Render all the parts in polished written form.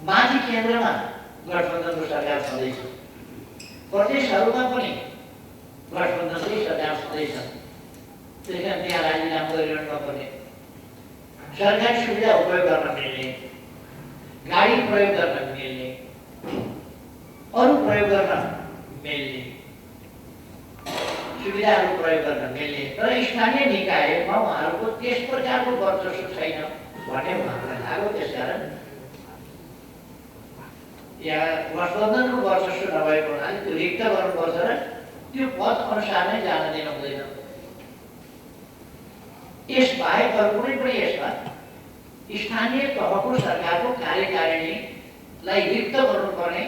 माथि केन्द्रमा गठबन्धनको सरकार छँदैछ, प्रदेशहरूमा पनि गठबन्धनकै सरकार छँदैछ। त्यस कारण त्यहाँ राजीनामा गरिरहनु नपर्ने, सरकारी सुविधा उपयोग गर्न मिल्ने, गाडी प्रयोग गर्न मिल्ने, अरू प्रयोग गर्न मिल्ने, सुविधाहरू प्रयोग गर्न मिल्ने, तर स्थानीय निकायमा उहाँहरूको त्यस प्रकारको वर्चस्व छैन भन्ने उहाँहरूलाई लाग्यो। त्यसकारण यहाँ गठबन्धनको वर्चस्व नभएको हुनाले त्यो रिक्त गर्नुपर्छ र त्यो पद अनुसार नै जान दिनु हुँदैन। यसबाहेक अरू कुनै पनि यसमा स्थानीय तहको सरकारको कार्यकारिणीलाई रिक्त गर्नुपर्ने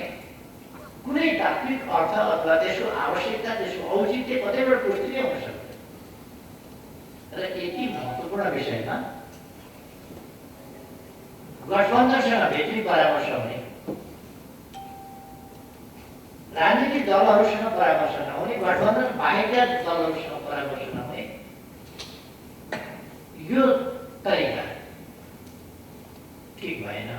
कुनै तात्विक अर्थ अथवा त्यसको आवश्यकता, त्यसको औचित्य कतैबाट पुष्टि नै हुन सक्दैन। र यति महत्त्वपूर्ण विषयमा गठबन्धनसँग भेटी परामर्श हुने, राजनीतिक दलहरूसँग परामर्श नहुने, गठबन्धन बाहेकका दलहरूसँग परामर्श नहुने, यो तरिका ठिक भएन।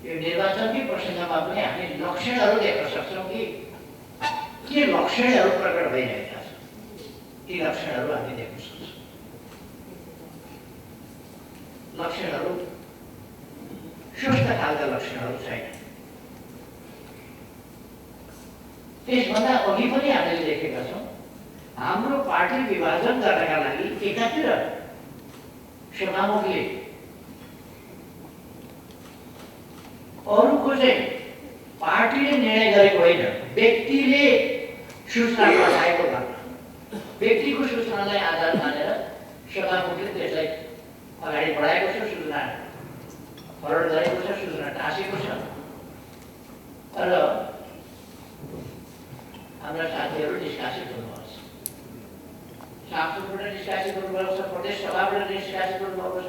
यो निर्वाचनकै प्रसङ्गमा पनि हामी लक्षणहरू देख्न सक्छौँ कि के लक्षणहरू प्रकट भइरहेका छन्। ती लक्षणहरू हामी देख्न सक्छौँ। लक्षणहरू स्वस्थ खालका लक्षणहरू छैन। त्यसभन्दा अघि पनि हामीले देखेका छौँ, हाम्रो पार्टी विभाजन गर्नका लागि एकातिर सभामुखले अरूको चाहिँ पार्टीले निर्णय गरेको होइन, व्यक्तिले सूचना पठाएको घटना, व्यक्तिको सूचनालाई आधार मानेर सभामुखले त्यसलाई अगाडि बढाएको छ, सूचना फरवर्ड गरेको छ, सूचना टाँसेको छ। र हाम्रा साथीहरू निष्कासित हुनुपर्छ, सांसदबाट निष्कासित हुनुपर्छ, प्रदेश सभाबाट निष्कासित हुनुपर्छ।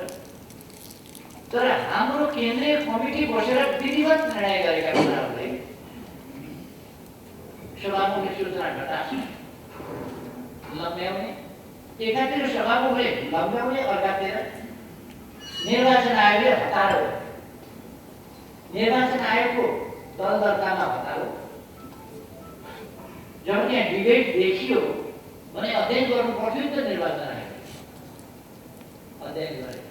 तर हाम्रो केन्द्रीय कमिटी बसेर विधिवत निर्णय गरेका कुराहरूलाई सभामुखले सूचना घटाउने, लम्ब्याउने, एकातिर सभामुखले लम्ब्याउने, अर्कातिर निर्वाचन आयोगले हतारो, निर्वाचन आयोगको दल दर्तामा हतारो। जब त्यहाँ डिबेट देखियो भने अध्ययन गर्नु पर्थ्यो नि त, निर्वाचन आयोग अध्ययन गरे,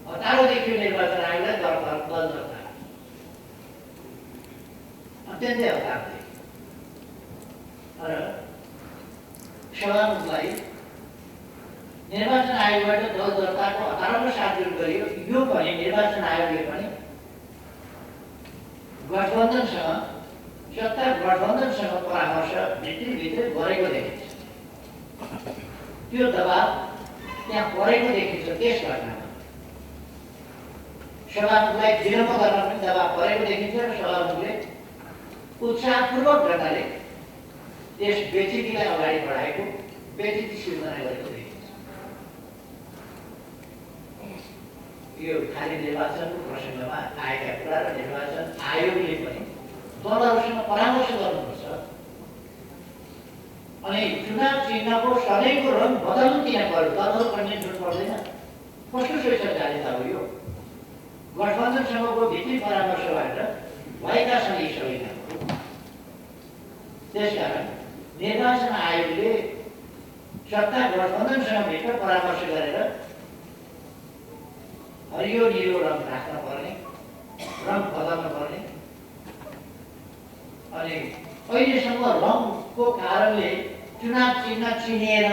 हतारो देखियो निर्वाचन आयोगलाई दल दर्ता, अत्यन्तै हतार देखियो। तर सभामुखलाई निर्वाचन आयोगबाट दल दर्ताको हतारोको साथ जुन गरियो, यो पनि निर्वाचन आयोगले पनि गठबन्धनसँग, सत्ता गठबन्धनसँग परामर्श भित्री गरेको देखिन्छ। त्यो दबाब त्यहाँ परेको देखिन्छ। त्यस घटनामा सभामुखलाई विलम्ब गर्न पनि दबाब परेको देखिन्छ र सभामुखले उत्साहपूर्वक ढङ्गले त्यस व्यतिथिलाई अगाडि बढाएको, व्यतिथि सिर्जना गरेको देखिन्छ। यो खालि निर्वाचनको प्रसङ्गमा आएका कुरा र निर्वाचन आयोगले पनि दलहरूसँग परामर्श गर्नुपर्छ। अनि चुनाव चिन्हको सधैँको रङ बदल्नु किन पर्यो? दलहरू पनि जुट पर्दैन। कस्तो स्वेच्छाचारिता हो यो? गठबन्धनसँगको भित्री परामर्शबाट भएका छन् यी सबै कामहरू। त्यसकारण निर्वाचन आयोगले सत्ता गठबन्धनसँग भित्र परामर्श गरेर हरियो निलो रङ राख्न पर्ने, रङ बदल्न पर्ने। अनि अहिलेसम्म रङको कारणले चुनाव चिन्ह चिनिएन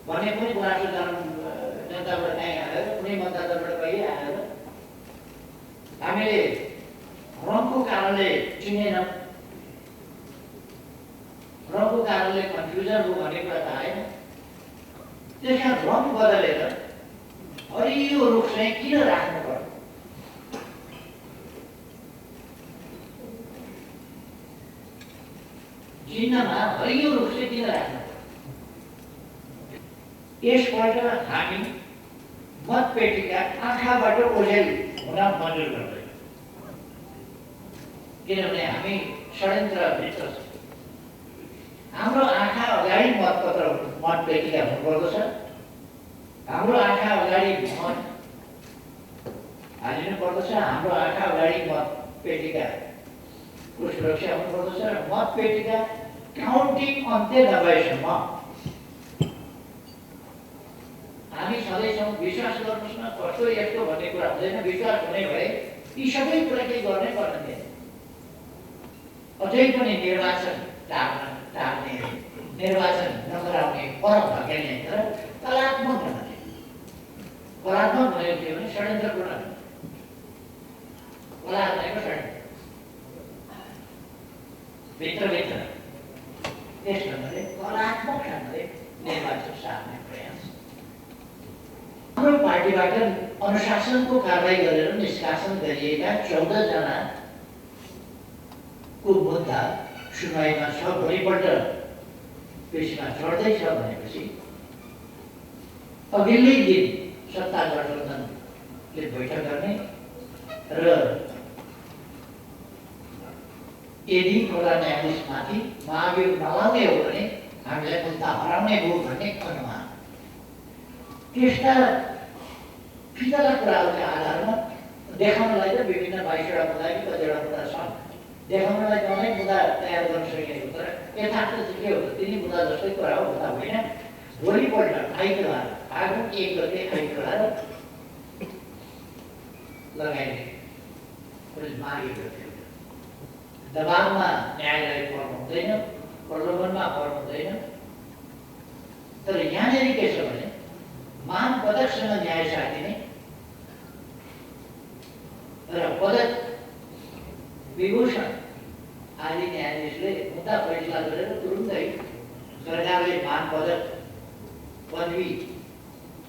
भन्ने पनि गुनासो जनताबाट कहीँ आएर, कुनै मतदाताबाट कहीँ आएर हामीले रङको कारणले चिनेनौँ, रङको कारणले कन्फ्युजन हो भन्ने कुरा त आएन। त्यस कारण रङ बदलेर हरियो रुख चाहिँ किन राख्नु पर्यो? चिन्हमा हरियो रुख चाहिँ किन राख्नु पर्यो? यसपल्ट हामी मतपेटिका आँखाबाट ओझेल हुन मन्जुर गर्दैन, किनभने हामी षड्यन्त्रभित्र छौँ। हाम्रो आँखा अगाडि मतपेटिका हुनुपर्दछ। हाम्रो आँखा अगाडि हालिनुपर्दछ। हाम्रो आँखा अगाडि मतपेटिका सुरक्षा हुनुपर्दछ र मतपेटिका काउन्टिङ अन्त्य नभएसम्म हामी सधैँसम्म विश्वास गर्नुहोस् न, कस्तो यस्तो भन्ने कुरा हुँदैन। विश्वास हुने भए यी सबै कुरा केही गर्नै पर्ने, अझै पनि निर्वाचन टाल्ने, निर्वाचन नगराउने, परम धकेल्ने तर कलात्मक हुनाले, कलात्मक भनेको के भने षड्यन्त्रपूर्ण, कला भनेको षड्यन्त्र भित्रभित्र त्यस ढङ्गले कलात्मक ढङ्गले निर्वाचन सार्ने प्रयास। हाम्रो पार्टीबाट अनुशासनको कारवाही गरेर निष्कासन गरिएका 14 जनाको मुद्दा सुनवाईमा छ। भोलिपल्ट पेशीमा चढ्दैछ भनेपछि अघिल्लै दिन सत्ता गठबन्धनले बैठक गर्ने र यदि प्रधान न्यायाधीशमाथि महाभियोग नलाउने हो भने हामीलाई मुद्दा हराउने हो भन्ने अनुमान। त्यस्ता फितला कुराहरूका आधारमा देखाउनलाई त विभिन्न 22वटा मुद्दा कि कतिवटा मुद्दा छन्, देखाउनलाई त अनेक मुद्दा तयार गर्न सकिएको, तर यथार्थ चाहिँ के हो त तिनी मुद्दा जस्तै कुरा हो, मुद्दा होइन। भोलिपल्ट आइतबार फागुन 1 गते आइतबार लगाइने मागेको थियो। दबावमा न्यायालय पर्नु हुँदैन, प्रलोभनमा पर्नु हुँदैन। तर यहाँनिर के छ भने मान पदकसँग न्याय साटिने र पदक विभूषण आदि न्यायाधीशले मुद्दा फैसला गरेर तुरुन्तै सरकारले मान पदक पदवी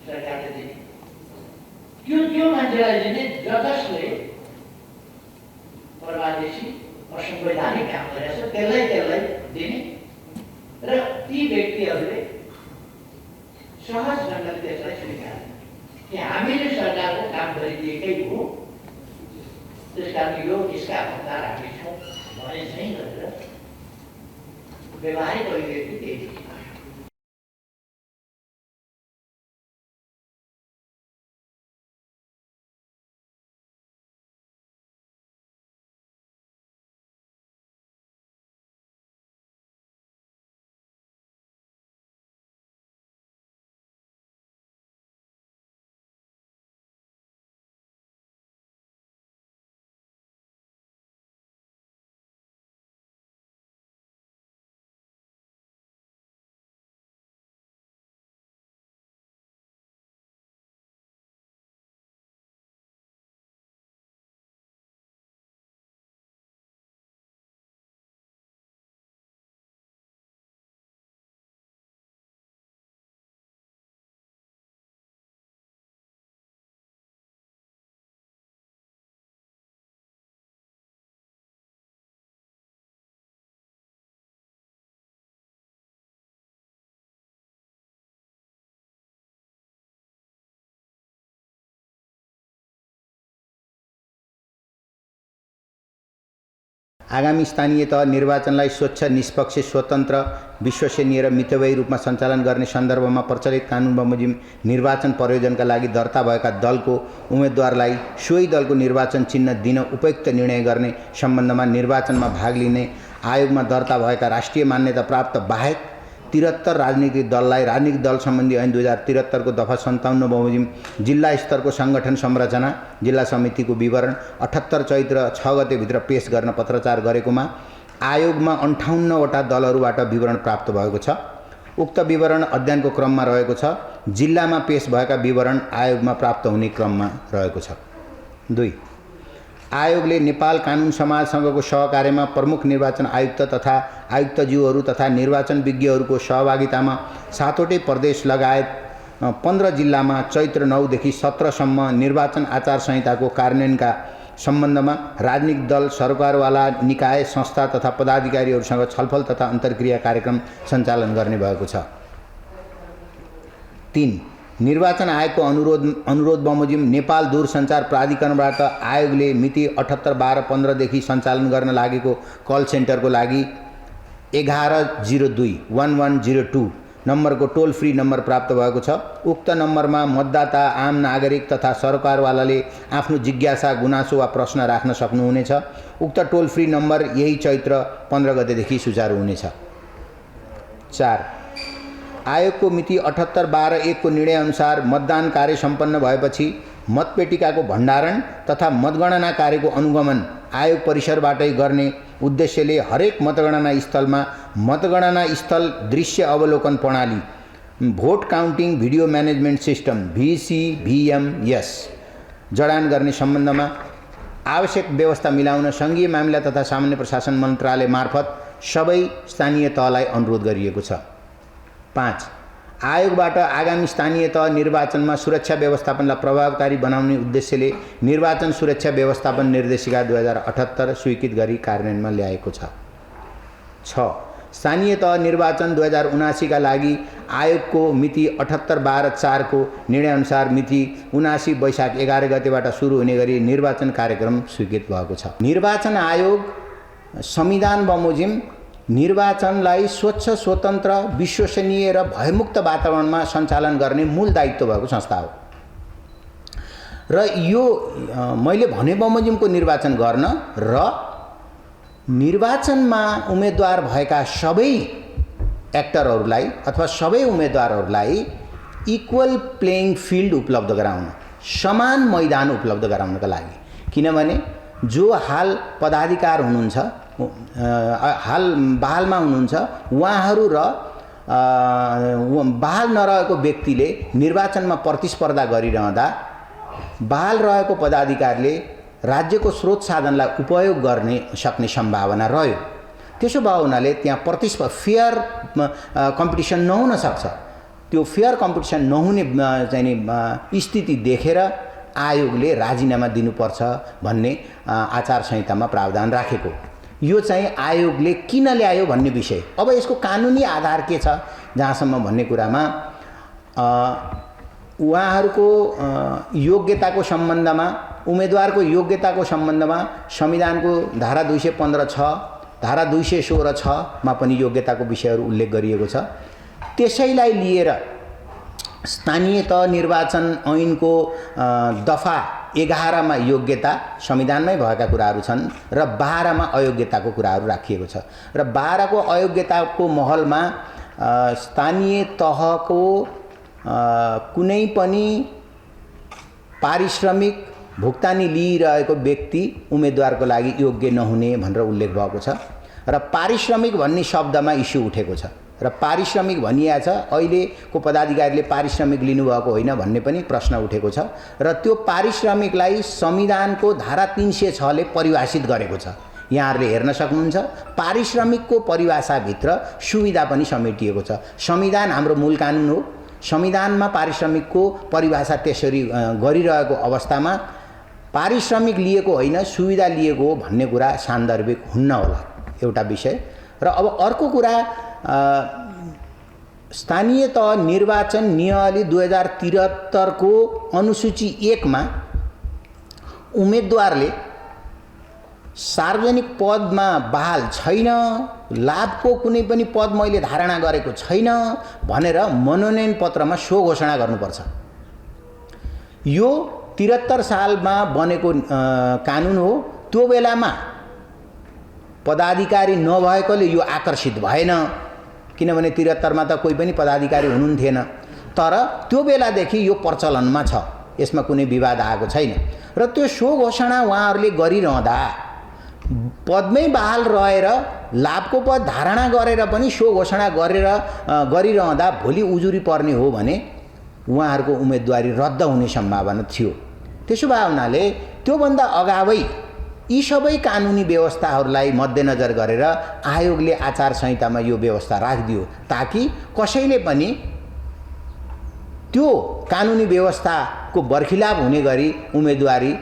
सरकारले दिने, त्यो मान्छेलाई दिने जसले परवादेशी असंवैधानिक काम गरेछ त्यसलाई दिने र ती व्यक्तिहरूले सहज ढङ्गले त्यसलाई स्वीकार्ने कि हामीले सरकारको काम गरिदिएकै हो, त्यसकारण यो यसका हकदार हामी छौँ भने चाहिँ गरेर व्यवहारिक अभिव्यक्ति त्यही छ। आगामी स्थानीय तह निर्वाचनलाई स्वच्छ, निष्पक्ष, स्वतन्त्र, विश्वसनीय र मितव्ययी रूपमा सञ्चालन गर्ने सन्दर्भमा प्रचलित कानुन बमोजिम निर्वाचन प्रयोजनका लागि दर्ता भएका दलको उम्मेदवारलाई सोही दलको निर्वाचन चिन्ह दिन उपयुक्त निर्णय गर्ने सम्बन्धमा निर्वाचनमा भाग लिने आयोगमा दर्ता भएका राष्ट्रिय मान्यता प्राप्त बाहेक 73 राजनीतिक दललाई राजनीतिक दल सम्बन्धी ऐन 2073 को दफा 57 बमोजिम जिल्ला स्तरको संगठन संरचना, जिल्ला समितिको विवरण 78 चैत्र 6 गते भित्र पेश गर्न पत्रचार गरेकोमा आयोगमा 58 वटा दलहरूबाट विवरण प्राप्त भएको छ। उक्त विवरण अध्ययनको क्रममा रहेको छ। जिल्लामा पेश भएका विवरण आयोगमा प्राप्त हुने क्रममा रहेको छ। 2. आयोगले नेपाल कानुन समाज संघको सहकार्यमा प्रमुख निर्वाचन आयुक्त तथा आयुक्तज्यूहरू तथा निर्वाचन विज्ञहरूको सहभागितामा 7वटै प्रदेश लगायत 15 जिल्लामा चैत्र 9 देखि 17 सम्म निर्वाचन आचार संहिताको कार्यान्वयनका सम्बन्धमा राजनीतिक दल, सरकारवाला निकाय, संस्था तथा पदाधिकारीहरूसँग छलफल तथा अन्तर्क्रिया कार्यक्रम सञ्चालन गर्ने भएको छ। 3. निर्वाचन आयोगको अनुरोध बमोजिम नेपाल दूरसञ्चार प्राधिकरणबाट आयोगले मिति 78/12/15 देखि सञ्चालन गर्न लागेको कल सेन्टरको लागि 1102-1102 नम्बरको टोल फ्री नम्बर प्राप्त भएको छ। उक्त नम्बरमा मतदाता, आम नागरिक तथा सरकारवालाले आफ्नो जिज्ञासा, गुनासो वा प्रश्न राख्न सक्नुहुनेछ। उक्त टोल फ्री नम्बर यही चैत्र 15 गतेदेखि सुचारू हुनेछ। 4. आयोगको मिति 78/12/1 को निर्णय अनुसार मतदान कार्य सम्पन्न भएपछि मतपेटिकाको भण्डारण तथा मतगणना कार्यको अनुगमन आयोग परिसरबाटै गर्ने उद्देश्यले हरेक मतगणना स्थलमा मतगणना स्थल दृश्य अवलोकन प्रणाली vote counting video management system VCVMS जडान गर्ने सम्बन्धमा आवश्यक व्यवस्था मिलाउन सङ्घीय मामिला तथा सामान्य प्रशासन मन्त्रालय मार्फत सबै स्थानीय तहलाई अनुरोध गरिएको छ। 5. आयोगबाट आगामी स्थानीय तह निर्वाचनमा सुरक्षा व्यवस्थापनलाई प्रभावकारी बनाउने उद्देश्यले निर्वाचन सुरक्षा व्यवस्थापन निर्देशिका 2078 स्वीकृत गरी कार्यान्वयनमा ल्याएको छ। 6. स्थानीय तह निर्वाचन 2079 का लागि आयोगको मिति 78/12/4 को निर्णयअनुसार मिति 79 वैशाख 11 गतेबाट सुरु हुने गरी निर्वाचन कार्यक्रम स्वीकृत भएको छ। निर्वाचन आयोग संविधान बमोजिम निर्वाचनलाई स्वच्छ, स्वतन्त्र, विश्वसनीय र भयमुक्त वातावरणमा सञ्चालन गर्ने मूल दायित्व भएको संस्था हो र यो मैले भने बमोजिमको निर्वाचन गर्न र निर्वाचनमा उम्मेदवार भएका सबै एक्टरहरूलाई अथवा सबै उम्मेदवारहरूलाई इक्वल प्लेइङ फिल्ड उपलब्ध गराउन, समान मैदान उपलब्ध गराउनका लागि। किनभने जो हाल पदाधिकार हुनुहुन्छ, हाल बहालमा हुनुहुन्छ, उहाँहरू र बहाल नरहेको व्यक्तिले निर्वाचनमा प्रतिस्पर्धा गरिरहँदा बहाल रहेको पदाधिकारीले राज्यको स्रोत साधनलाई उपयोग गर्ने सक्ने सम्भावना रह्यो। त्यसो भए हुनाले त्यहाँ फेयर कम्पिटिसन नहुन सक्छ। त्यो फेयर कम्पिटिसन नहुने चाहिँ स्थिति देखेर आयोगले राजीनामा दिनुपर्छ भन्ने आचार संहितामा प्रावधान राखेको। यो चाहिँ आयोगले किन ल्यायो भन्ने विषय। अब यसको कानुनी आधार के छ जहाँसम्म भन्ने कुरामा उहाँहरूको योग्यताको सम्बन्धमा, उम्मेदवारको योग्यताको सम्बन्धमा संविधानको धारा 215(6), धारा 216(6) मा पनि योग्यताको विषयहरू उल्लेख गरिएको छ। त्यसैलाई लिएर स्थानीय तह निर्वाचन ऐनको दफा 11 मा योग्यता संविधानमै भएका कुराहरू छन् र 12 मा अयोग्यताको कुराहरू राखिएको छ र 12 को अयोग्यताको महलमा स्थानीय तहको कुनै पनि पारिश्रमिक भुक्तानी लिइरहेको व्यक्ति उम्मेदवारको लागि योग्य नहुने भनेर उल्लेख भएको छ र पारिश्रमिक भन्ने शब्दमा इस्यु उठेको छ र पारिश्रमिक भनिया छ अहिलेको पदाधिकारीले पारिश्रमिक लिनुभएको होइन भन्ने पनि प्रश्न उठेको छ र त्यो पारिश्रमिकलाई संविधानको धारा 306 ले परिभाषित गरेको छ। यहाँहरूले हेर्न सक्नुहुन्छ पारिश्रमिकको परिभाषाभित्र सुविधा पनि समेटिएको छ। संविधान हाम्रो मूल कानुन हो। संविधानमा पारिश्रमिकको परिभाषा त्यसरी गरिरहेको अवस्थामा पारिश्रमिक लिएको होइन सुविधा लिएको हो भन्ने कुरा सान्दर्भिक हुन्न होला, एउटा विषय। र अब अर्को कुरा स्थानीय तह निर्वाचन नियमावली 2073 को अनुसूची 1 मा उम्मेदवारले सार्वजनिक पदमा बहाल छैन, लाभको कुनै पनि पद मैले धारणा गरेको छैन भनेर मनोनयन पत्रमा सो घोषणा गर्नुपर्छ। यो 73 सालमा बनेको कानुन हो। त्यो बेलामा पदाधिकारी नभएकोले यो आकर्षित भएन, किनभने 73 मा त कोही पनि पदाधिकारी हुनुहुन्थेन। तर त्यो बेलादेखि यो प्रचलनमा छ, यसमा कुनै विवाद आएको छैन। र त्यो सो घोषणा उहाँहरूले गरिरहँदा पदमै बहाल रहेर लाभको पद धारणा गरेर पनि सो घोषणा गरिरहँदा भोलि उजुरी पर्ने हो भने उहाँहरूको उम्मेदवारी रद्द हुने सम्भावना थियो। त्यसो भए हुनाले त्योभन्दा अगावै यी सबै कानुनी व्यवस्थाहरूलाई मध्यनजर गरेर आयोगले आचार संहितामा यो व्यवस्था राखिदियो ताकि कसैले पनि त्यो कानुनी व्यवस्थाको बर्खिलाप हुने गरी उम्मेदवारी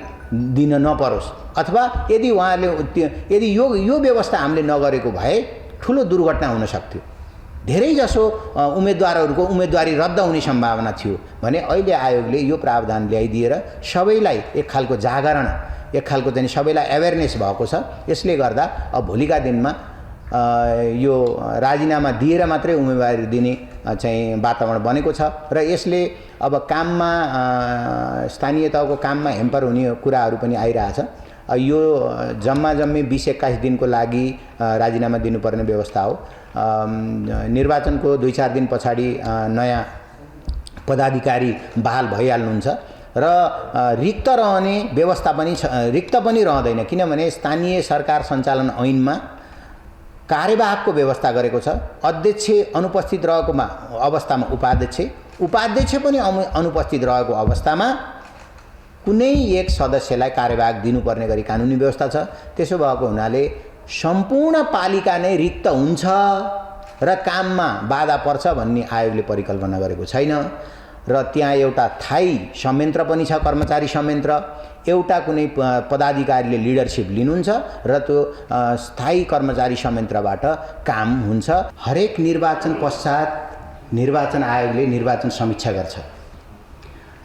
दिन नपरोस्। अथवा यदि उहाँहरूले यो व्यवस्था हामीले नगरेको भए ठुलो दुर्घटना हुन सक्थ्यो, धेरैजसो उम्मेदवारहरूको उम्मेदवारी रद्द हुने सम्भावना थियो भने अहिले आयोगले यो प्रावधान ल्याइदिएर सबैलाई एक खालको जागरण, एक खालको चाहिँ सबैलाई अवेरनेस भएको छ। यसले गर्दा अब भोलिका दिनमा यो राजीनामा दिएर मात्रै उम्मेदवारी दिने चाहिँ वातावरण बनेको छ र यसले अब काममा स्थानीय तहको काममा हेम्पर हुने कुराहरू पनि आइरहेछ। यो जम्मा 20-21 दिनको लागि राजीनामा दिनुपर्ने व्यवस्था हो। निर्वाचनको 2-4 दिन पछाडि नयाँ पदाधिकारी बहाल भइहाल्नुहुन्छ र रिक्त रहने व्यवस्था पनि रिक्त पनि रहँदैन, किनभने स्थानीय सरकार सञ्चालन ऐनमा कार्यवाहकको व्यवस्था गरेको छ। अध्यक्ष अनुपस्थित रहेको अवस्थामा उपाध्यक्ष पनि अनुपस्थित रहेको अवस्थामा कुनै एक सदस्यलाई कार्यवाहक दिनुपर्ने गरी कानुनी व्यवस्था छ। त्यसो भएको हुनाले सम्पूर्ण पालिका नै रिक्त हुन्छ र काममा बाधा पर्छ भन्ने आयोगले परिकल्पना गरेको छैन र त्यहाँ एउटा थाई संयन्त्र पनि छ, कर्मचारी संयन्त्र। एउटा कुनै पदाधिकारीले लिडरसिप लिनुहुन्छ र त्यो स्थायी कर्मचारी संयन्त्रबाट काम हुन्छ। हरेक निर्वाचन पश्चात निर्वाचन आयोगले निर्वाचन समीक्षा गर्छ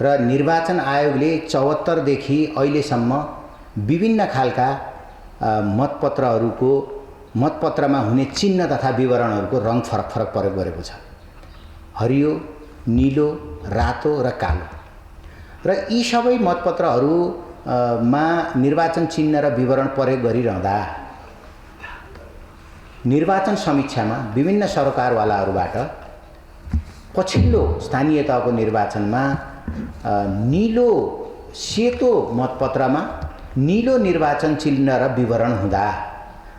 र निर्वाचन आयोगले 74 देखि अहिलेसम्म विभिन्न खालका मतपत्रमा हुने चिन्ह तथा विवरणहरूको रङ फरक प्रयोग गरेको छ। हरियो, नीलो, रातो र कालो र यी सबै मतपत्रहरूमा निर्वाचन चिन्ह र विवरण प्रयोग गरिरहँदा निर्वाचन समीक्षामा विभिन्न सरकारवालाहरूबाट पछिल्लो स्थानीय तहको निर्वाचनमा नीलो सेतो मतपत्रमा नीलो निर्वाचन चिन्ह र विवरण हुँदा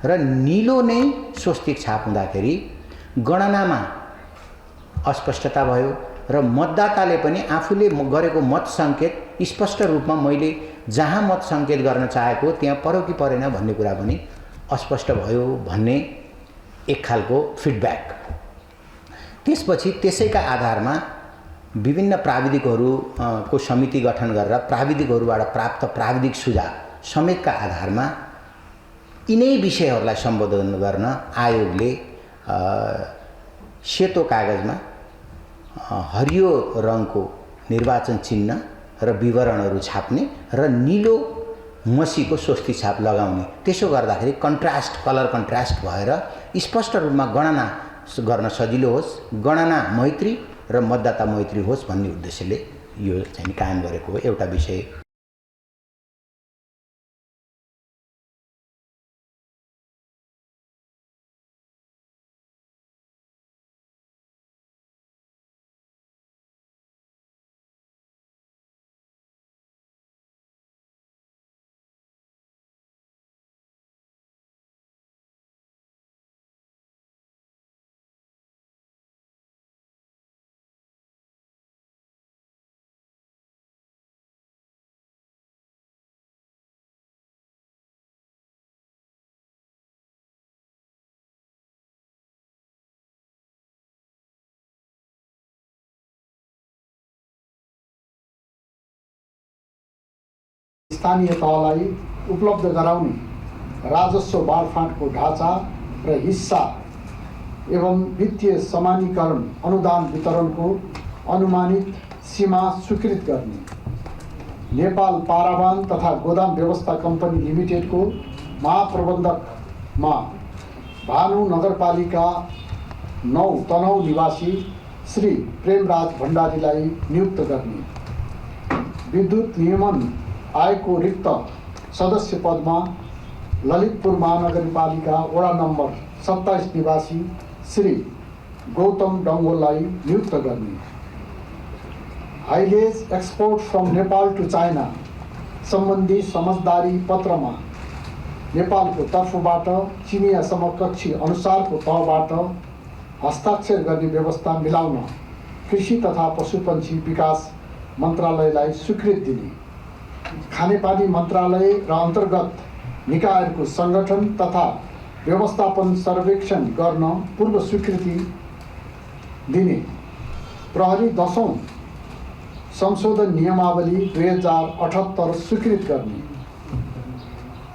र नीलो नै स्वस्तिक छाप हुँदाखेरि गणनामा अस्पष्टता भयो र मतदाताले पनि आफूले गरेको मत सङ्केत स्पष्ट रूपमा मैले जहाँ मत सङ्केत गर्न चाहेको त्यहाँ पर्यो कि परेन भन्ने कुरा पनि अस्पष्ट भयो भन्ने एक खालको फिडब्याक। त्यसपछि त्यसैका आधारमा विभिन्न प्राविधिकहरूको समिति गठन गरेर प्राविधिकहरूबाट प्राप्त प्राविधिक सुझाव समेतका आधारमा यिनै विषयहरूलाई सम्बोधन गर्न आयोगले सेतो कागजमा हरियो रङको निर्वाचन चिन्ह र विवरणहरू छाप्ने र नीलो मसीको स्वस्ति छाप लगाउने। त्यसो गर्दाखेरि कलर कन्ट्रास्ट भएर स्पष्ट रूपमा गणना गर्न सजिलो होस्, गणना मैत्री र मतदाता मैत्री होस् भन्ने उद्देश्यले यो चाहिँ कायम गरेको एउटा विषय। स्थानीय तहलाई उपलब्ध गराउने राजस्व बाँडफाँडको ढाँचा र हिस्सा एवं वित्तीय समानीकरण अनुदान वितरणको अनुमानित सीमा स्वीकृत गर्ने, नेपाल पारावान तथा गोदाम व्यवस्था कम्पनी लिमिटेडको महाप्रबन्धकमा भानु नगरपालिका 9 तनहुँ निवासी श्री प्रेमराज भण्डारीलाई नियुक्त गर्ने, विद्युत नियमन आयोगको रिक्त सदस्य पदमा ललितपुर महानगरपालिका वडा नम्बर 27 निवासी श्री गौतम डङ्गोललाई नियुक्त गर्ने, haulage export from Nepal to China सम्बन्धी समझदारी पत्रमा नेपालको तर्फबाट चिनिया समकक्षी अनुसारको तहबाट हस्ताक्षर गर्ने व्यवस्था मिलाउन कृषि तथा पशुपन्छी विकास मन्त्रालयलाई स्वीकृति दिने, खानेपानी मन्त्रालय र अन्तर्गत निकायहरूको सङ्गठन तथा व्यवस्थापन सर्वेक्षण गर्न पूर्व स्वीकृति दिने, प्रहरी 10औं संशोधन नियमावली 2078 स्वीकृत गर्ने,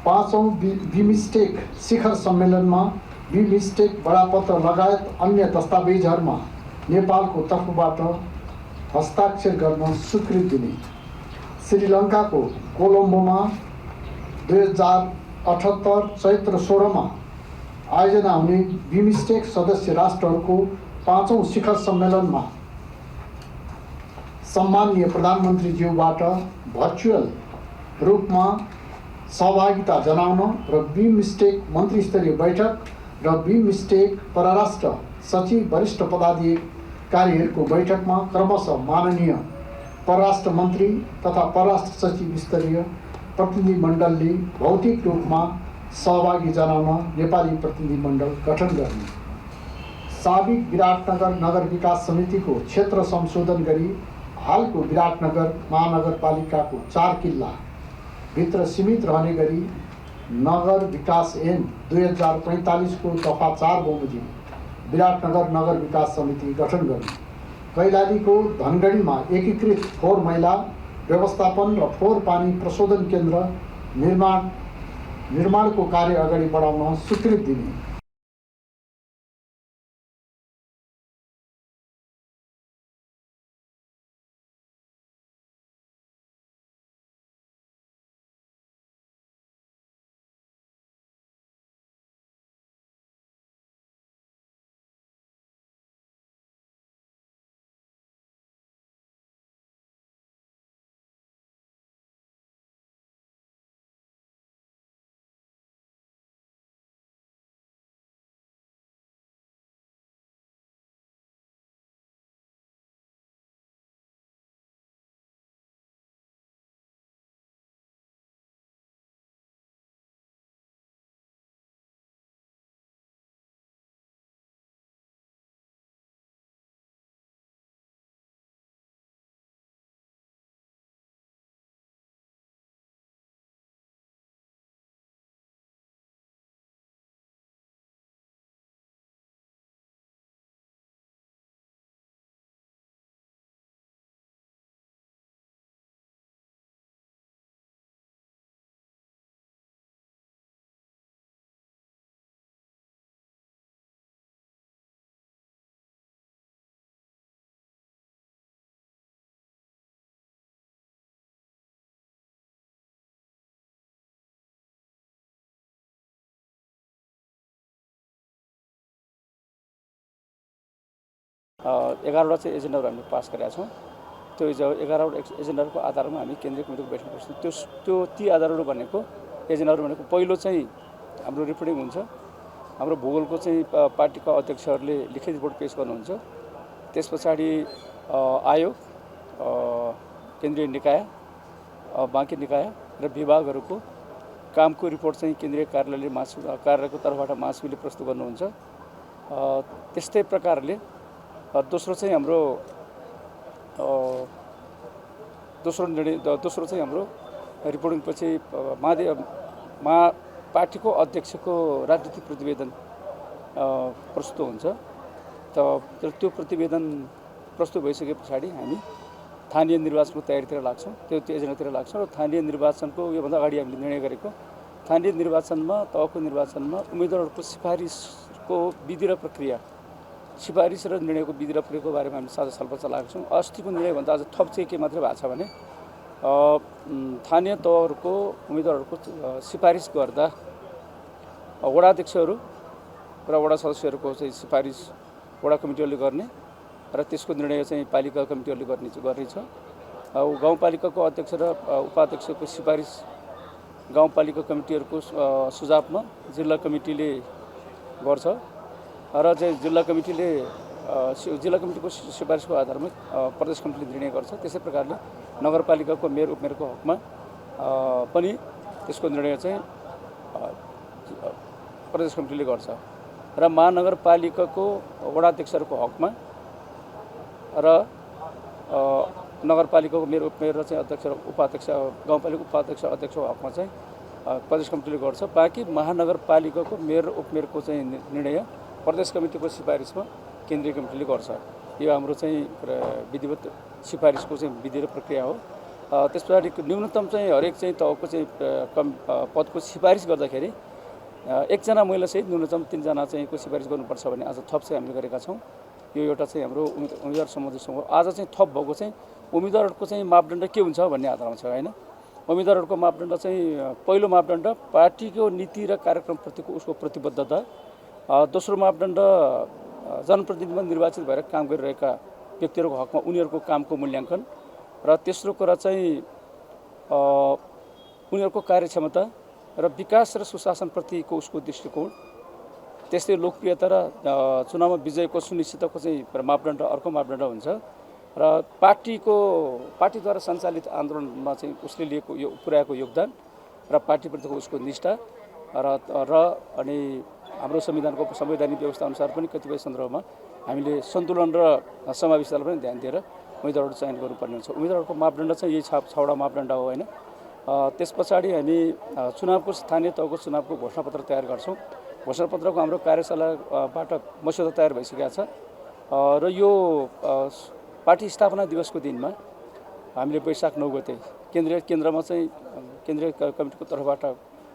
5औं बिमस्टेक शिखर सम्मेलनमा बिमस्टेक बडापत्र लगायत अन्य दस्तावेजहरूमा नेपालको तर्फबाट हस्ताक्षर गर्न स्वीकृति दिने, श्रीलङ्काको कोलम्बोमा 2078 चैत्र 16 मा आयोजना हुने बिमस्टेक सदस्य राष्ट्रहरूको 5औं शिखर सम्मेलनमा सम्माननीय प्रधानमन्त्रीज्यूबाट भर्चुअल रूपमा सहभागिता जनाउन र बिमस्टेक मन्त्रीस्तरीय बैठक र बिमस्टेक परराष्ट्र सचिव वरिष्ठ पदाधिकारीहरूको बैठकमा क्रमशः माननीय परराष्ट्र मन्त्री तथा परराष्ट्र सचिव स्तरीय प्रतिनिधिमण्डलले भौतिक रूपमा सहभागी जनाउन नेपाली प्रतिनिधिमण्डल गठन गर्ने, साबिक विराटनगर नगर विकास समितिको क्षेत्र संशोधन गरी हालको विराटनगर महानगरपालिकाको 4 किल्ला भित्र सीमित रहने गरी नगर विकास ऐन 2045 को दफा 4 बमोजिम विराटनगर नगर विकास समिति गठन गर्ने, कैलालीको धनगढीमा एकीकृत फोहोर मैला व्यवस्थापन र फोहोर पानी प्रशोधन केन्द्र निर्माणको कार्य अगाडि बढाउन स्वीकृति दिने, एघारवटा चाहिँ एजेन्डाहरू हामीले पास गरेका छौँ। त्यो 11वटा एजेन्डाहरूको आधारमा हामी केन्द्रीय कमिटीको बैठक बस्छौँ। ती आधारहरू भनेको एजेन्डाहरू भनेको पहिलो चाहिँ हाम्रो रिपोर्टिङ हुन्छ। हाम्रो भूगोलको चाहिँ पार्टीका अध्यक्षहरूले लिखित रिपोर्ट पेश गर्नुहुन्छ। त्यस पछाडि आयोग, केन्द्रीय निकाय, बाँकी निकाय र विभागहरूको कामको रिपोर्ट चाहिँ केन्द्रीय कार्यालयको तर्फबाट महासचिवले प्रस्तुत गर्नुहुन्छ। त्यस्तै प्रकारले दोस्रो चाहिँ हाम्रो रिपोर्टिङ पछि पार्टीको अध्यक्षको राजनीतिक प्रतिवेदन प्रस्तुत हुन्छ। त्यो प्रतिवेदन प्रस्तुत भइसके पछाडि हामी स्थानीय निर्वाचनको तयारीतिर लाग्छौँ, त्यो एजेन्डातिर लाग्छौँ। र स्थानीय निर्वाचनको योभन्दा अगाडि हामीले निर्णय गरेको स्थानीय निर्वाचनमा, तहको निर्वाचनमा उम्मेदवारहरूको सिफारिसको विधि र प्रक्रिया, सिफारिस र निर्णयको विधि र प्रक्रियाको बारेमा हामीले साझा छलफल चलाएको छौँ। अस्तिको निर्णयभन्दा अझ थप चाहिँ के मात्रै भएको छ भने स्थानीय तहहरूको उम्मेदवारहरूको सिफारिस गर्दा वडाध्यक्षहरू र वडा सदस्यहरूको चाहिँ सिफारिस वडा कमिटीहरूले गर्ने र त्यसको निर्णय चाहिँ पालिका कमिटीहरूले गर्नेछ। गाउँपालिकाको अध्यक्ष र उपाध्यक्षको सिफारिस गाउँपालिका कमिटीहरूको सुझावमा जिल्ला कमिटीले गर्छ र चाहिँ जिल्ला कमिटीको सिफारिसको आधारमा प्रदेश कमिटीले निर्णय गर्छ। त्यसै प्रकारले नगरपालिकाको मेयर उपमेयरको हकमा पनि त्यसको निर्णय चाहिँ प्रदेश कमिटीले गर्छ र महानगरपालिकाको वडाध्यक्षहरूको हकमा र नगरपालिकाको मेयर उपमेयर र चाहिँ अध्यक्ष र उपाध्यक्ष, गाउँपालिका उपाध्यक्ष अध्यक्षको हकमा चाहिँ प्रदेश कमिटीले गर्छ। बाँकी महानगरपालिकाको मेयर र उपमेयरको चाहिँ निर्णय प्रदेश कमिटीको सिफारिसमा केन्द्रीय कमिटीले गर्छ। यो हाम्रो चाहिँ विधिवत सिफारिसको चाहिँ विधि र प्रक्रिया हो। त्यस पछाडि न्यूनतम चाहिँ हरेक चाहिँ तहको चाहिँ पदको सिफारिस गर्दाखेरि एकजना महिलासहित न्यूनतम 3 जना चाहिँ को सिफारिस गर्नुपर्छ भन्ने आज थप चाहिँ हामीले गरेका छौँ। यो एउटा चाहिँ हाम्रो उम्मेदवार सम्बन्धी आज चाहिँ थप भएको चाहिँ उम्मेदवारहरूको चाहिँ मापदण्ड के हुन्छ भन्ने आधारमा छ हैन। उम्मेदवारहरूको मापदण्ड चाहिँ पहिलो मापदण्ड पार्टीको नीति र कार्यक्रमप्रतिको उसको प्रतिबद्धता दोस्रो मापदण्ड जनप्रतिनिधिमा निर्वाचित भएर काम गरिरहेका व्यक्तिहरूको हकमा उनीहरूको कामको मूल्याङ्कन र तेस्रो कुरा चाहिँ उनीहरूको कार्यक्षमता र विकास र सुशासनप्रतिको उसको दृष्टिकोण, त्यस्तै लोकप्रियता र चुनावमा विजयको सुनिश्चितको चाहिँ मापदण्ड अर्को मापदण्ड हुन्छ र पार्टीद्वारा सञ्चालित आन्दोलनमा चाहिँ उसले लिएको पुर्याएको योगदान र पार्टीप्रतिको उसको निष्ठा र अनि हाम्रो संवैधानिक व्यवस्था अनुसार पनि कतिपय सन्दर्भमा हामीले सन्तुलन र समावेशतालाई पनि ध्यान दिएर उम्मेदवारहरू चयन गर्नुपर्ने हुन्छ। उम्मेदवारहरूको मापदण्ड चाहिँ यही छवटा मापदण्ड हो होइन। त्यस पछाडि हामी चुनावको स्थानीय तहको चुनावको घोषणापत्र तयार गर्छौँ। घोषणापत्रको हाम्रो कार्यशालाबाट मस्यौदा तयार भइसकेको छ र यो पार्टी स्थापना दिवसको दिनमा हामीले वैशाख 9 गते केन्द्रमा चाहिँ केन्द्रीय कमिटीको तर्फबाट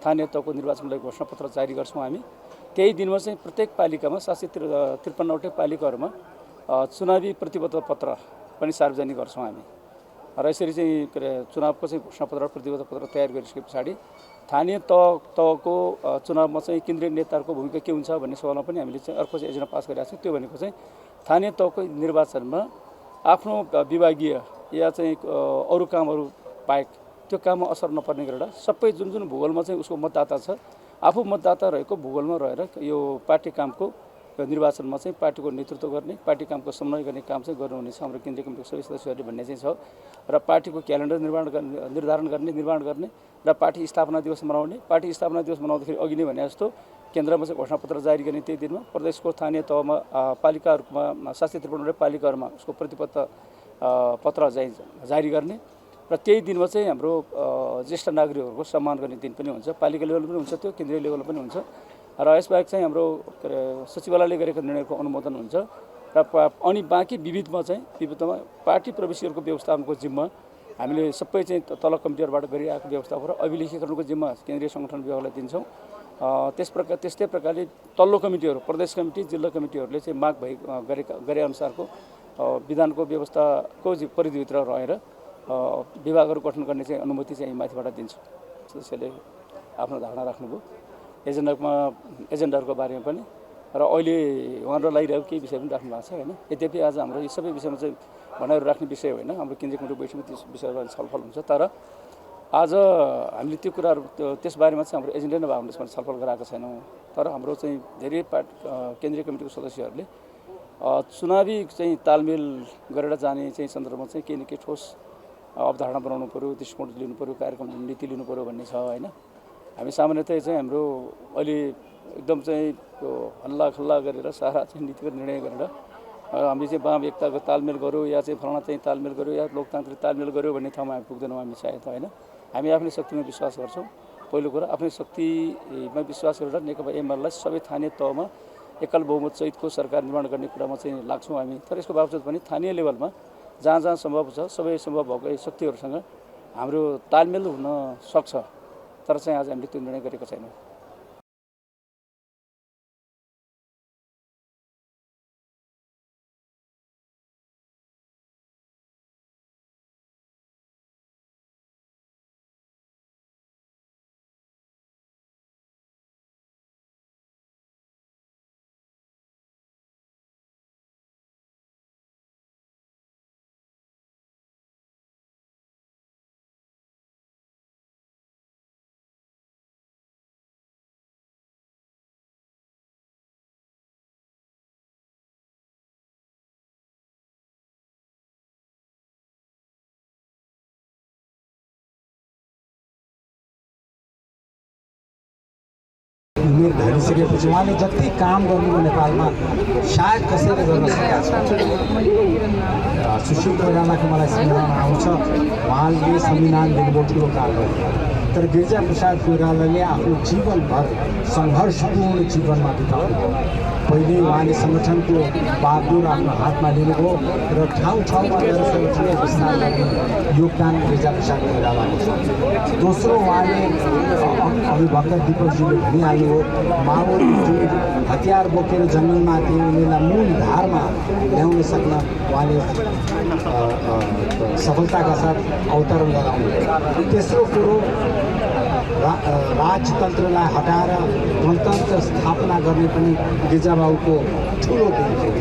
स्थानीय तहको निर्वाचनलाई घोषणापत्र जारी गर्छौँ हामी। त्यही दिनमा चाहिँ प्रत्येक पालिकामा 753वटै पालिकाहरूमा चुनावी प्रतिबद्धता पत्र पनि सार्वजनिक गर्छौँ हामी र यसरी चाहिँ के अरे चुनावको चाहिँ घोषणापत्र प्रतिबद्धता पत्र तयार गरिसके पछाडि स्थानीय तहको चुनावमा चाहिँ केन्द्रीय नेताहरूको भूमिका के हुन्छ भन्ने सवालमा पनि हामीले चाहिँ अर्को चाहिँ एजेन्डा पास गरिरहेको छौँ। त्यो भनेको चाहिँ स्थानीय तहको निर्वाचनमा आफ्नो विभागीय या चाहिँ अरू कामहरू बाहेक त्यो काममा असर नपर्ने गरेर सबै जुन भूगोलमा चाहिँ उसको मतदाता छ आफू मतदाता रहेको भूगोलमा रहेर यो पार्टी कामको निर्वाचनमा चाहिँ पार्टीको नेतृत्व गर्ने, पार्टी कामको समन्वय गर्ने काम चाहिँ गर्नुहुनेछ हाम्रो केन्द्रीय कमिटीको सबै सदस्यहरूले भन्ने चाहिँ छ र पार्टीको क्यालेन्डर निर्धारण गर्ने र पार्टी स्थापना दिवस मनाउने। पार्टी स्थापना दिवस मनाउँदाखेरि अघि नै भने जस्तो केन्द्रमा चाहिँ घोषणापत्र जारी गर्ने त्यही दिनमा, प्रदेशको स्थानीय तहमा पालिकाहरूमा 753 पालिकाहरूमा उसको प्रतिबद्धता पत्र चाहिँ जारी गर्ने र त्यही दिनमा चाहिँ हाम्रो ज्येष्ठ नागरिकहरूको सम्मान गर्ने दिन पनि हुन्छ। पालिका लेभल पनि हुन्छ, त्यो केन्द्रीय लेभल पनि हुन्छ र यसबाहेक चाहिँ हाम्रो के अरे सचिवालयले गरेको निर्णयको अनुमोदन हुन्छ र अनि बाँकी विविधमा पार्टी प्रविष्टिहरूको व्यवस्थापनको जिम्मा हामीले सबै चाहिँ तल कमिटीहरूबाट गरिरहेको व्यवस्थापन र अभिलेखीकरणको जिम्मा केन्द्रीय सङ्गठन विभागलाई दिन्छौँ। त्यस्तै प्रकारले तल्लो कमिटीहरू, प्रदेश कमिटी, जिल्ला कमिटीहरूले चाहिँ माग गरे अनुसारको विधानको व्यवस्थाको परिधिभित्र रहेर विभागहरू गठन गर्ने चाहिँ अनुमति चाहिँ माथिबाट दिन्छौँ। त्यसैले आफ्नो धारणा राख्नुभयो एजेन्डाहरूको बारेमा पनि र अहिले उहाँहरू लागिरहेको केही विषय पनि राख्नु भएको छ होइन। यद्यपि आज हाम्रो यी सबै विषयमा चाहिँ भनाइहरू राख्ने विषय होइन, हाम्रो केन्द्रीय कमिटी बैठकमा त्यस विषयमा छलफल हुन्छ। तर आज हामीले त्यो कुराहरू त्यसबारेमा चाहिँ हाम्रो एजेन्डा नै भएको हुँदैन, छलफल गराएको छैनौँ। तर हाम्रो चाहिँ धेरै केन्द्रीय कमिटीको सदस्यहरूले चुनावी चाहिँ तालमेल गरेर जाने चाहिँ सन्दर्भमा चाहिँ केही न केही ठोस अवधारणा बनाउनु पऱ्यो, दृष्टिकोण लिनु पऱ्यो, कार्यक्रम नीति लिनु पऱ्यो भन्ने छ होइन। हामी सामान्यतया चाहिँ हाम्रो अहिले एकदम चाहिँ हल्ला खल्ला गरेर सारा चाहिँ नीतिगत निर्णय गरेर हामी चाहिँ वाम एकताको तालमेल गऱ्यौँ या चाहिँ फलाना चाहिँ तालमेल गऱ्यौँ या लोकतान्त्रिक तालमेल गऱ्यौँ भन्ने ठाउँमा हामी पुग्दैनौँ। हामी सायद होइन, हामी आफ्नै शक्तिमा विश्वास गर्छौँ। पहिलो कुरा आफ्नै शक्तिमा विश्वास गरेर नेकपा एमालेलाई सबै स्थानीय तहमा एकल बहुमत सहितको सरकार निर्माण गर्ने कुरामा चाहिँ लाग्छौँ हामी। तर यसको बावजुद पनि स्थानीय लेभलमा जहाँ सम्भव छ सबै सम्भव भएको शक्तिहरूसँग हाम्रो तालमेल हुन सक्छ, तर चाहिँ आज हामीले त्यो निर्णय गरेको छैनौँ। उमेर ढलिसकेपछि उहाँले जति काम गर्नु नेपालमा सायद कसैले गर्न सकेका छैन। सुशील कोइरालाको मलाई स्मरण आउँछ, उहाँले संविधान दिनुभयो ठुलो काम गर्नु। तर गिरिजा प्रसाद कोइरालाले आफ्नो जीवनभर सङ्घर्षपूर्ण जीवनमा बिताउनु। पहिले उहाँले सङ्गठनको बागडोर आफ्नो हातमा लिनुभयो र ठाउँ ठाउँमा गएर सङ्गठनलाई विस्तार गर्ने योगदान गिरिजा प्रसाद कोइरालाको छ। दोस्रो, उहाँले अघि भर्खर दिपकजीले भनिहाल्नु हो, माओवादी हतियार बोकेर जङ्गलमा त्यो उनीहरूलाई मूल धारमा ल्याउन सक्न उहाँले सफलताका साथ अवतरण गराउनु। तेस्रो कुरो राजतन्त्रलाई हटाएर गणतन्त्र स्थापना गर्ने पनि गिरिजाबाबुको ठुलो देन थियो।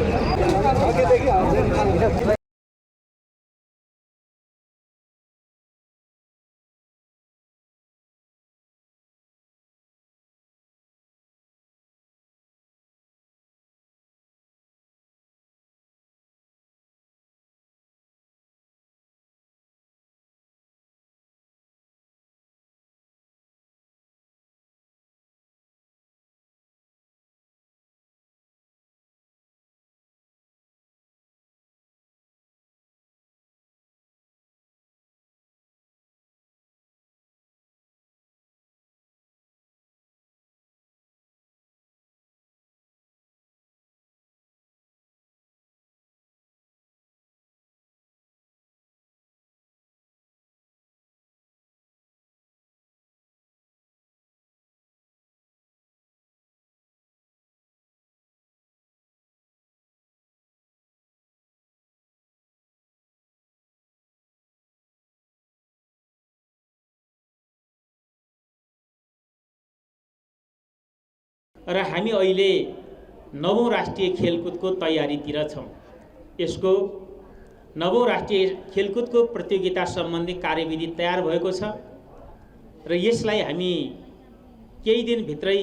र हामी अहिले 9औं राष्ट्रिय खेलकुदको तयारीतिर छौं। यसको 9औं राष्ट्रिय खेलकुदको प्रतियोगिता सम्बन्धी कार्यविधि तयार भएको छ र यसलाई हामी केही दिन भित्रै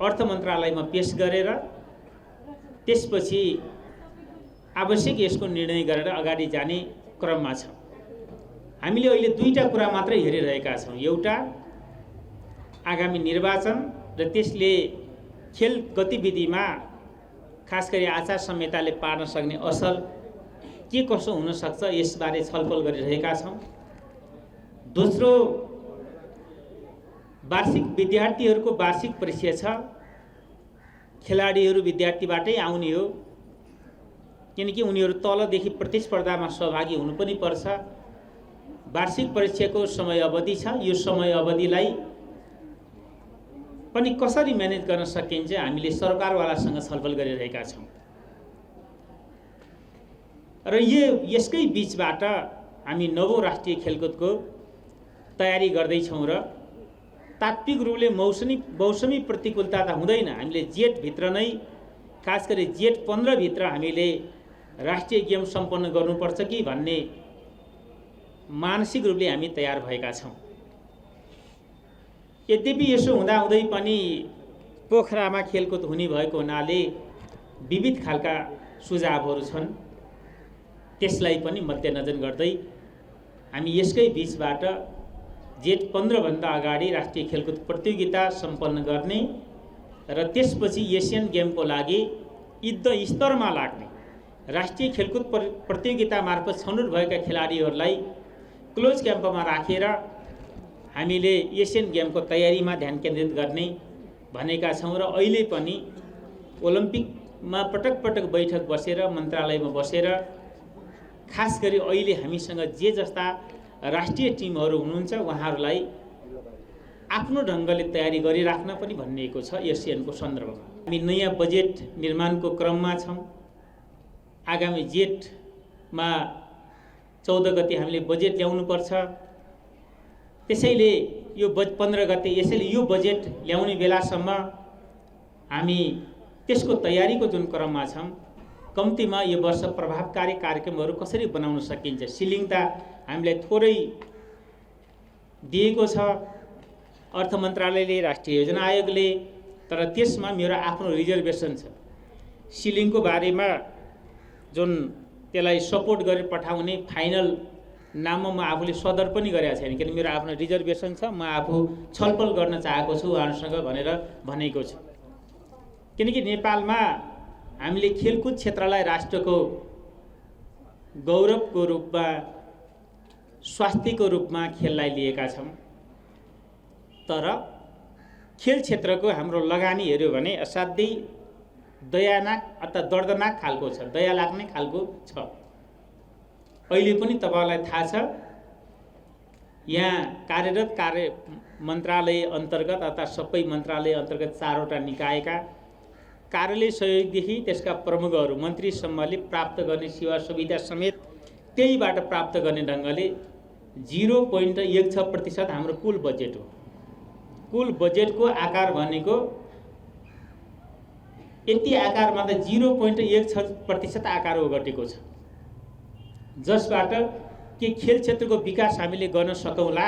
अर्थ मन्त्रालयमा पेश गरेर त्यसपछि आवश्यक यसको निर्णय गरेर अगाडि जाने क्रममा छौं। हामीले अहिले दुईटा कुरा मात्रै हेरिरहेका छौं। एउटा आगामी निर्वाचन र त्यसले खेल गतिविधिमा खास गरी आचार संहिताले पार्न सक्ने असर के कसो हुन सक्छ यसबारे छलफल गरिरहेका छौं। दोस्रो वार्षिक विद्यार्थीहरूको वार्षिक परीक्षा छ। खेलाडीहरू विद्यार्थीबाटै आउने हो किनकि उनीहरू तलदेखि प्रतिस्पर्धामा सहभागी हुनु पनि पर्छ। वार्षिक परीक्षाको समय अवधि छ। यो समय अवधिलाई पनि कसरी म्यानेज गर्न सकिन्छ हामीले सरकारवालासँग छलफल गरिरहेका छौं। र यसकै बीचबाट हामी 9औं राष्ट्रिय खेलकुदको तयारी गर्दै छौं र तात्विक रूपले मौसमी प्रतिकूलता त हुँदैन। हामीले जेठ भित्र नै खास गरी जेठ 15 भित्र हामीले राष्ट्रिय गेम सम्पन्न गर्नुपर्छ कि भन्ने मानसिक रूपले हामी तयार भएका छौं। यद्यपि यसो हुँदाहुँदै पनि पोखरामा खेलकुद हुने भएको हुनाले विविध खालका सुझावहरू छन्। त्यसलाई पनि मध्यनजर गर्दै हामी यसकै बीचबाट जेठ 15 भन्दा अगाडि राष्ट्रिय खेलकुद प्रतियोगिता सम्पन्न गर्ने र त्यसपछि एसियन गेमको लागि युद्ध स्तरमा लाग्ने राष्ट्रिय खेलकुद प्रतियोगिता मार्फत छनौट भएका खेलाडीहरूलाई क्लोज क्याम्पमा राखेर हामीले एसियन गेमको तयारीमा ध्यान केन्द्रित गर्ने भनेका छौं। र अहिले पनि ओलम्पिकमा पटक पटक बैठक बसेर मन्त्रालयमा बसेर खास गरी अहिले हामीसँग जे जस्ता राष्ट्रिय टिमहरू हुनुहुन्छ उहाँहरूलाई आफ्नो ढङ्गले तयारी गरिराख्न पनि भनिएको छ। एसियनको सन्दर्भमा हामी नयाँ बजेट निर्माणको क्रममा छौं। आगामी जेठमा 14 गते हामीले बजेट ल्याउनु पर्छ। त्यसैले यो 15 गते यसैले यो बजेट ल्याउने बेलासम्म हामी त्यसको तयारीको जुन क्रममा छौं। कम्तीमा यो वर्ष प्रभावकारी कार्यक्रमहरू कसरी बनाउन सकिन्छ सिलिङ त हामीलाई थोरै दिएको छ अर्थ मन्त्रालयले राष्ट्रिय योजना आयोगले, तर त्यसमा मेरो आफ्नो रिजर्भेसन छ। सिलिङको बारेमा जुन त्यसलाई सपोर्ट गरेर पठाउने फाइनल नाममा म आफूले सदर पनि गरेको छैन किन मेरो आफ्नो रिजर्भेसन छ। म आफू छलफल गर्न चाहेको छु उहाँहरूसँग भनेर भनेको छु। किनकि नेपालमा हामीले खेलकुद क्षेत्रलाई राष्ट्रको गौरवको रूपमा स्वास्थ्यको रूपमा खेललाई लिएका छौं। तर खेल क्षेत्रको हाम्रो लगानी हेर्यो भने असाध्यै दयानाक अथवा दर्दनाक खालको छ, दया लाग्ने खालको छ। अहिले पनि तपाईलाई थाहा छ यहाँ कार्यरत मन्त्रालय अन्तर्गत अथवा सबै मन्त्रालय अन्तर्गत 4वटा निकायका कार्यालय सहयोगदेखि त्यसका प्रमुखहरू मन्त्रीसम्मले प्राप्त गर्ने सेवा सुविधा समेत त्यहीबाट प्राप्त गर्ने ढङ्गले 0.16% हाम्रो कुल बजेट हो। कुल बजेटको आकार भनेको यति आकारमा त 0.16% आकार ओगटेको छ, जसबाट के खेल क्षेत्रको विकास हामीले गर्न सकौँला